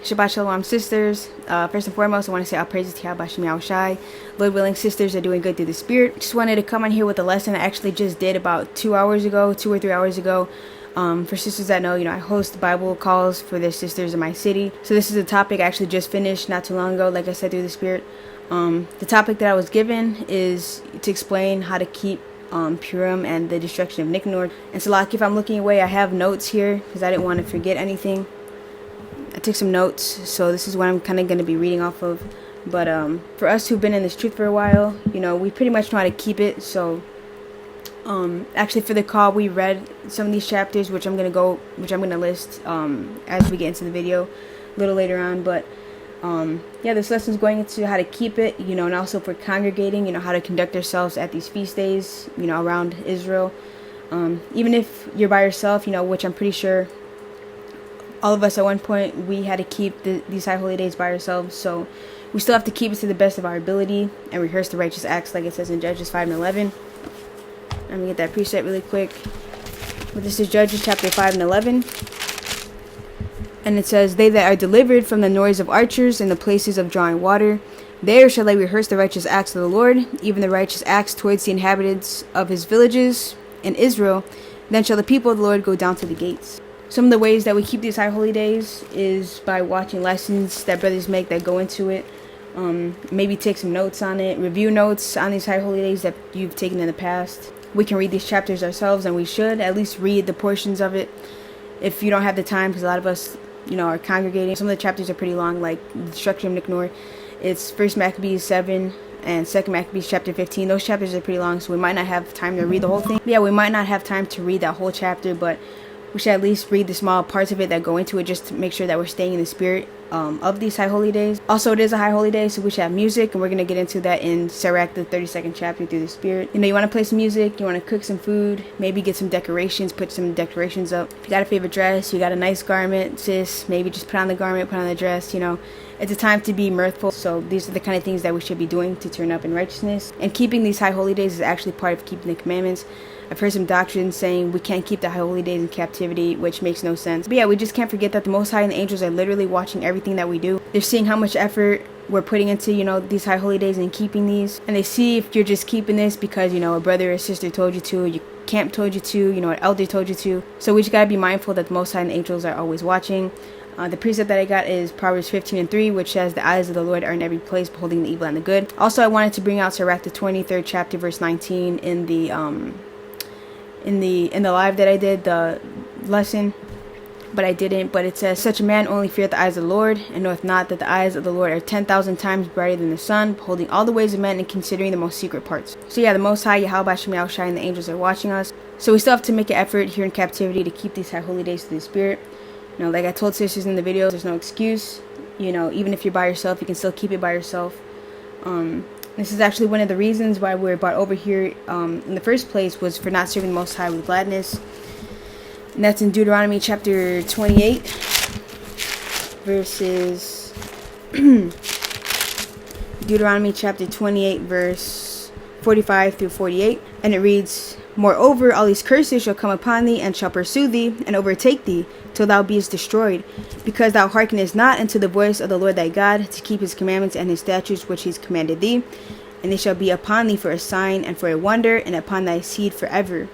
Shabbat Shalom, sisters. First and foremost, I want to say all praises to YAHAWASHI. Lord willing, sisters are doing good through the Spirit. Just wanted to come on here with a lesson I actually just did about 2 or 3 hours ago. For sisters that know, I host Bible calls for their sisters in my city. So this is a topic I actually just finished not too long ago, like I said, through the Spirit. The topic that I was given is to explain how to keep Purim and the destruction of Nicanor. And so, like, if I'm looking away, I have notes here because I didn't want to forget anything. I took some notes, so this is what I'm kind of going to be reading off of. But for us who've been in this truth for a while, we pretty much know how to keep it. So actually for the call, we read some of these chapters, which I'm going to list as we get into the video a little later on. But yeah, this lesson is going into how to keep it, and also for congregating, how to conduct ourselves at these feast days, around Israel. Even if you're by yourself, which I'm pretty sure all of us at one point, we had to keep these high holy days by ourselves. So we still have to keep it to the best of our ability and rehearse the righteous acts, like it says in Judges 5:11. Let me get that precept really quick. But this is Judges chapter 5:11. And it says, "They that are delivered from the noise of archers and the places of drawing water, there shall they rehearse the righteous acts of the Lord, even the righteous acts towards the inhabitants of his villages in Israel. Then shall the people of the Lord go down to the gates." Some of the ways that we keep these high holy days is by watching lessons that brothers make that go into it. Maybe take some notes on it, review notes on these high holy days that you've taken in the past. We can read these chapters ourselves, and we should at least read the portions of it if you don't have the time, because a lot of us, are congregating. Some of the chapters are pretty long, like the destruction of Nicanor. It's 1 Maccabees 7 and 2 Maccabees chapter 15. Those chapters are pretty long, so we might not have time to read the whole thing. Yeah, we might not have time to read that whole chapter, but we should at least read the small parts of it that go into it, just to make sure that we're staying in the spirit of these high holy days. Also, it is a high holy day, so we should have music, and we're going to get into that in Sirach, the 32nd chapter, through the Spirit. You want to play some music, you want to cook some food, maybe get some decorations, put some decorations up. If you got a favorite dress, you got a nice garment, sis, maybe just put on the garment, put on the dress, It's a time to be mirthful, so these are the kind of things that we should be doing to turn up in righteousness. And keeping these high holy days is actually part of keeping the commandments. I've heard some doctrines saying we can't keep the high holy days in captivity, which makes no sense. But yeah, we just can't forget that the Most High and the angels are literally watching everything that we do. They're seeing how much effort we're putting into, these high holy days and keeping these. And they see if you're just keeping this because, a brother or sister told you to, your camp told you to, an elder told you to. So we just gotta be mindful that the Most High and the angels are always watching. The precept that I got is Proverbs 15:3, which says, "The eyes of the Lord are in every place, beholding the evil and the good." Also, I wanted to bring out Sirach, the 23rd chapter, verse 19, in the live that I did, the lesson, but I didn't. But it says, "Such a man only feareth the eyes of the Lord, and knoweth not that the eyes of the Lord are 10,000 times brighter than the sun, beholding all the ways of men and considering the most secret parts." So yeah, the Most High, YAHAWAH, and the angels are watching us. So we still have to make an effort here in captivity to keep these high holy days to the Spirit. Like I told sisters in the video, there's no excuse. Even if you're by yourself, you can still keep it by yourself. This is actually one of the reasons why we were brought over here in the first place, was for not serving the Most High with gladness. And that's in Deuteronomy chapter 28, verses Deuteronomy chapter 28, verse 45 through 48. And it reads, "Moreover, all these curses shall come upon thee, and shall pursue thee, and overtake thee, till thou beest destroyed, because thou hearkenest not unto the voice of the Lord thy God, to keep his commandments and his statutes which he has commanded thee. And they shall be upon thee for a sign and for a wonder, and upon thy seed forever.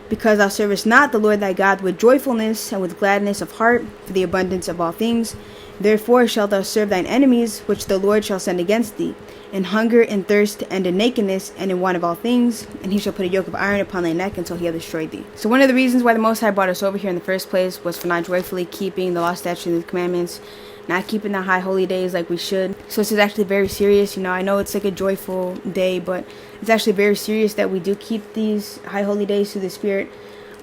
Because thou servest not the Lord thy God with joyfulness and with gladness of heart, for the abundance of all things. Therefore shalt thou serve thine enemies, which the Lord shall send against thee, in hunger and thirst and in nakedness and in want of all things, and he shall put a yoke of iron upon thy neck until he have destroyed thee." So one of the reasons why the Most High brought us over here in the first place was for not joyfully keeping the law, statutes, and the commandments, not keeping the high holy days like we should. So this is actually very serious. I know it's like a joyful day, but it's actually very serious that we do keep these high holy days through the Spirit.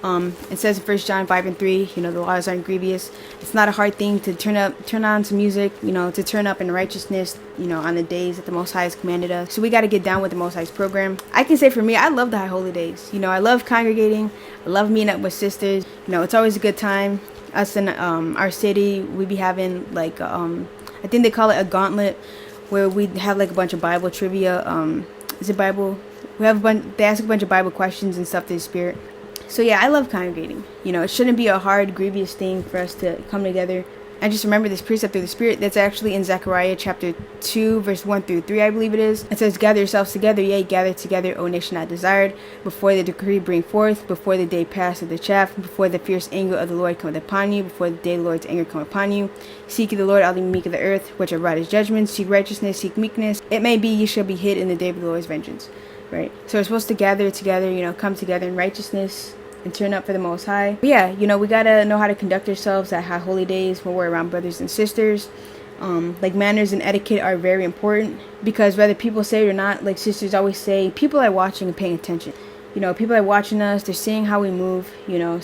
It says in 1 John 5:3, the laws aren't grievous. It's not a hard thing to turn on some music, to turn up in righteousness, on the days that the Most High has commanded us. So we got to get down with the Most High's program. I can say for me, I love the high holy days. I love congregating. I love meeting up with sisters. It's always a good time. Us in our city, we be having like, I think they call it a gauntlet, where we have like a bunch of Bible trivia. Is it Bible? They ask a bunch of Bible questions and stuff to the Spirit. So yeah, I love congregating. It shouldn't be a hard, grievous thing for us to come together I just remember this precept through the Spirit. That's actually in Zechariah chapter 2, verse 1 through 3, I believe it is. It says, gather yourselves together, yea, gather together, O nation not desired, before the decree bring forth, before the day pass of the chaff, before the fierce anger of the Lord cometh upon you, before the day of the Lord's anger come upon you. Seek ye the Lord, all the meek of the earth, which are right his judgments. Seek righteousness, seek meekness. It may be ye shall be hid in the day of the Lord's vengeance. Right? So we're supposed to gather together, come together in righteousness and turn up for the Most High. But yeah, we gotta know how to conduct ourselves at high holy days when we're around brothers and sisters. Like manners and etiquette are very important, because whether people say it or not, like sisters always say, people are watching and paying attention. People are watching us, they're seeing how we move,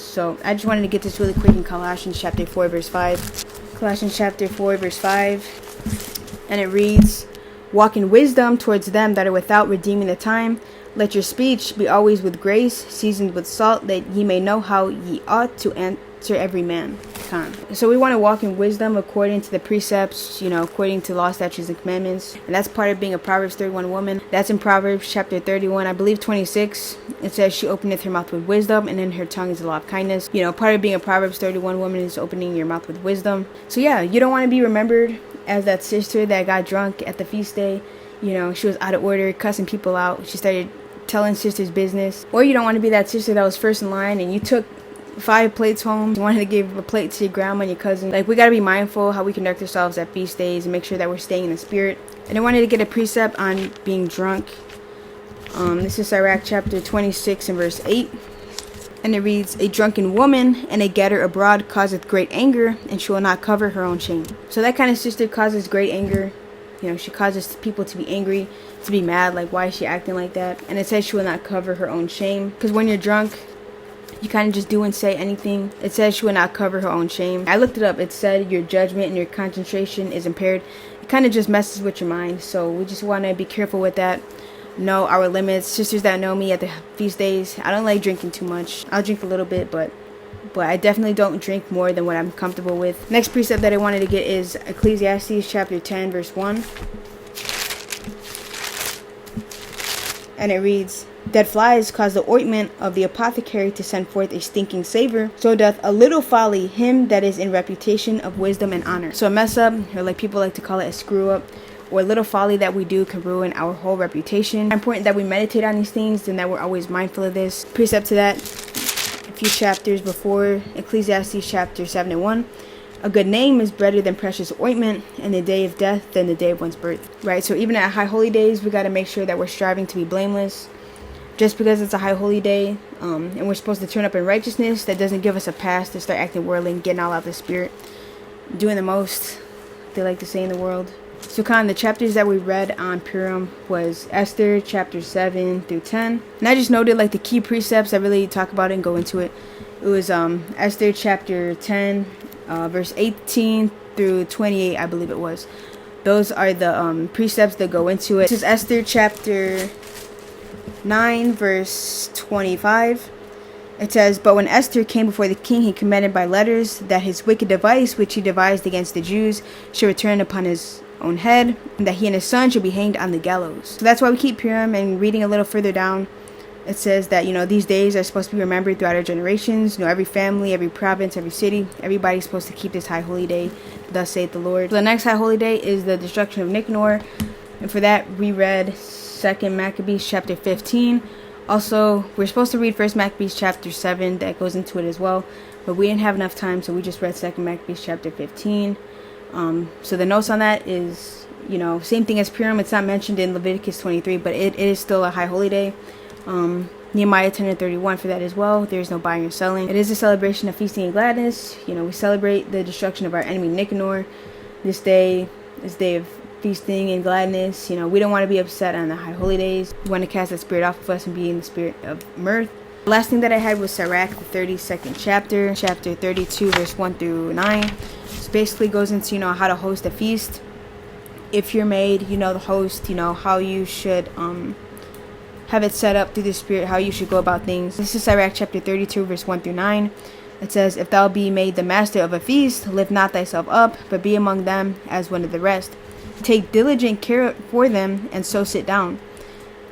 So I just wanted to get this really quick in Colossians chapter 4, verse 5. Colossians chapter 4, verse 5. And it reads, walk in wisdom towards them that are without, redeeming the time. Let your speech be always with grace, seasoned with salt, that ye may know how ye ought to answer every man. So we want to walk in wisdom according to the precepts, according to law, statutes, and commandments. And that's part of being a Proverbs 31 woman. That's in Proverbs chapter 31, I believe 26. It says, she openeth her mouth with wisdom, and in her tongue is the law of kindness. Part of being a Proverbs 31 woman is opening your mouth with wisdom. So yeah, you don't want to be remembered as that sister that got drunk at the feast day. She was out of order, cussing people out. She started telling sisters business. Or you don't want to be that sister that was first in line and you took 5 plates home. You wanted to give a plate to your grandma and your cousin. Like, we got to be mindful how we conduct ourselves at feast days and make sure that we're staying in the Spirit. And I wanted to get a precept on being drunk. This is Sirach chapter 26 and verse 8. And it reads, a drunken woman and a getter abroad causeth great anger, and she will not cover her own shame. So that kind of sister causes great anger. She causes people to be angry, to be mad, like, why is she acting like that? And it says she will not cover her own shame. Because when you're drunk, you kind of just do and say anything. It says she will not cover her own shame. I looked it up. It said your judgment and your concentration is impaired. It kind of just messes with your mind. So we just want to be careful with that. Know our limits. Sisters that know me at the feast days, I don't like drinking too much. I'll drink a little bit, but I definitely don't drink more than what I'm comfortable with. Next precept that I wanted to get is Ecclesiastes chapter 10, verse 1. And it reads, dead flies cause the ointment of the apothecary to send forth a stinking savor. So doth a little folly him that is in reputation of wisdom and honor. So a mess up, or like people like to call it a screw up, or a little folly that we do can ruin our whole reputation. It's important that we meditate on these things and that we're always mindful of this. Precept to that, a few chapters before, Ecclesiastes chapter 7 and 1. A good name is better than precious ointment, and the day of death than the day of one's birth. Right? So even at high holy days, we got to make sure that we're striving to be blameless. Just because it's a high holy day, and we're supposed to turn up in righteousness, that doesn't give us a pass to start acting worldly and getting all out of the Spirit. Doing the most, they like to say in the world. So the chapters that we read on Purim was Esther chapter 7 through 10. And I just noted like the key precepts. I really talk about it and go into it. It was Esther chapter 10, verse 18 through 28, I believe it was. Those are the precepts that go into it. This is Esther chapter 9, verse 25. It says, but when Esther came before the king, he commanded by letters that his wicked device, which he devised against the Jews, should return upon his own head, and that he and his son should be hanged on the gallows. So that's why we keep Purim. And reading a little further down, it says that, these days are supposed to be remembered throughout our generations. Every family, every province, every city, everybody's supposed to keep this high holy day. Thus saith the Lord. So the next high holy day is the destruction of Nicanor. And for that, we read 2 Maccabees chapter 15. Also, we're supposed to read 1 Maccabees chapter 7. That goes into it as well. But we didn't have enough time, so we just read 2 Maccabees chapter 15. So the notes on that is, same thing as Purim. It's not mentioned in Leviticus 23, but it is still a high holy day. Nehemiah 10 and 31 for that as well. There's no buying or selling. It is a celebration of feasting and gladness. We celebrate the destruction of our enemy Nicanor. This day is day of feasting and gladness. We don't want to be upset on the high holy days. We want to cast that spirit off of us and be in the spirit of mirth. The last thing that I had was Sirach, the 32nd chapter, chapter 32, verse 1 through 9. This basically goes into, how to host a feast. If you're made, the host, how you should have it set up through the Spirit, how you should go about things. This is Sirach chapter 32, verse 1 through 9. It says, if thou be made the master of a feast, lift not thyself up, but be among them as one of the rest. Take diligent care for them, and so sit down.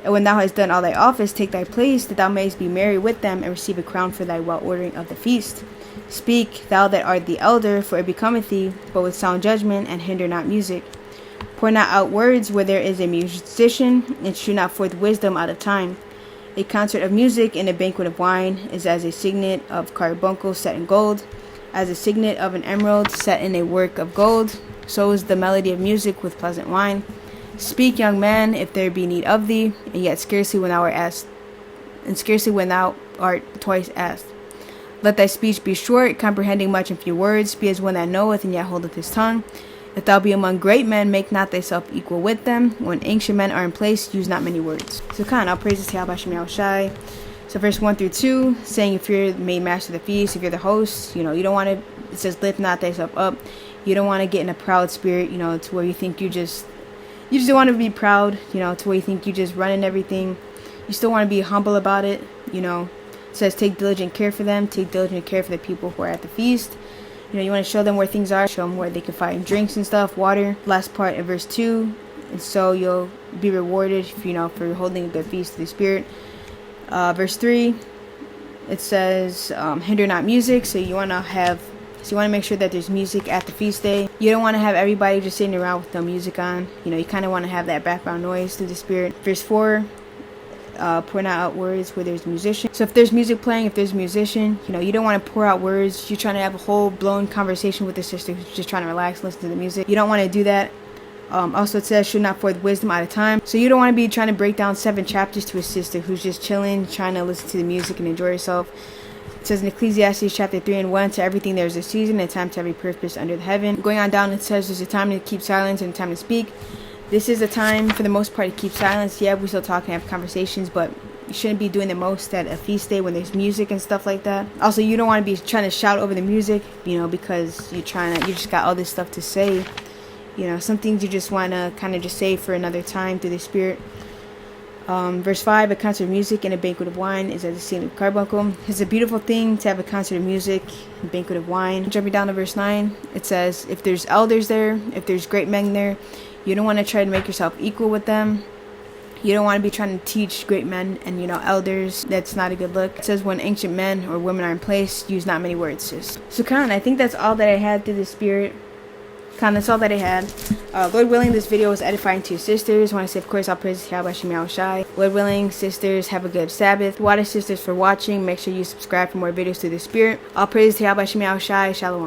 And when thou hast done all thy office, take thy place, that thou mayest be merry with them, and receive a crown for thy well ordering of the feast. Speak, thou that art the elder, for it becometh thee, but with sound judgment, and hinder not music. Pour not out words where there is a musician, and shew not forth wisdom out of time. A concert of music and a banquet of wine is as a signet of carbuncle set in gold, as a signet of an emerald set in a work of gold. So is the melody of music with pleasant wine. Speak, young man, if there be need of thee, and yet scarcely when thou art asked, and scarcely when thou art twice asked. Let thy speech be short, comprehending much in few words. Be as one that knoweth, and yet holdeth his tongue. If thou be among great men, make not thyself equal with them. When ancient men are in place, use not many words. So all praises to YAHAWASHI. So verse 1 through 2, saying if you're the main master of the feast, if you're the host, you don't want to, it says lift not thyself up. You don't want to get in a proud spirit, to where you think you just don't want to be proud, to where you think you just running everything. You still want to be humble about it, It says take diligent care for them, take diligent care for the people who are at the feast. You want to show them where things are, show them where they can find drinks and stuff, water. Last part of verse 2, and so you'll be rewarded, for holding a good feast to the Spirit. Verse 3, it says, hinder not music, so you want to make sure that there's music at the feast day. You don't want to have everybody just sitting around with no music on. You kind of want to have that background noise through the Spirit. Verse 4, pour not out words where there's a musician. So if there's music playing, if there's a musician, you don't want to pour out words. You're trying to have a whole blown conversation with the sister who's just trying to relax, listen to the music. You don't want to do that. Also it says should not forth wisdom out of time. So you don't want to be trying to break down 7 chapters to a sister who's just chilling, trying to listen to the music and enjoy herself. It says in Ecclesiastes chapter 3 and 1, to everything there is a season and a time to every purpose under the heaven. Going on down, it says there's a time to keep silence and a time to speak. This is a time, for the most part, to keep silence. Yeah, we still talk and have conversations, but you shouldn't be doing the most at a feast day when there's music and stuff like that. Also, you don't want to be trying to shout over the music, because you just got all this stuff to say. Some things you just want to kind of just say for another time through the Spirit. Verse 5, a concert of music and a banquet of wine is as a signet of carbuncle. It's a beautiful thing to have a concert of music and a banquet of wine. Jumping down to verse 9, it says, if there's elders there, if there's great men there, you don't want to try to make yourself equal with them. You don't want to be trying to teach great men and, elders. That's not a good look. It says when ancient men or women are in place, use not many words, sis. So, I think that's all that I had through the Spirit. That's all that I had. Lord willing, this video was edifying to your sisters. I want to say, of course, all praises to YAHAWASHI. Lord willing, sisters, have a good Sabbath. Water sisters for watching. Make sure you subscribe for more videos through the Spirit. All praises to YAHAWASHI. Shalom.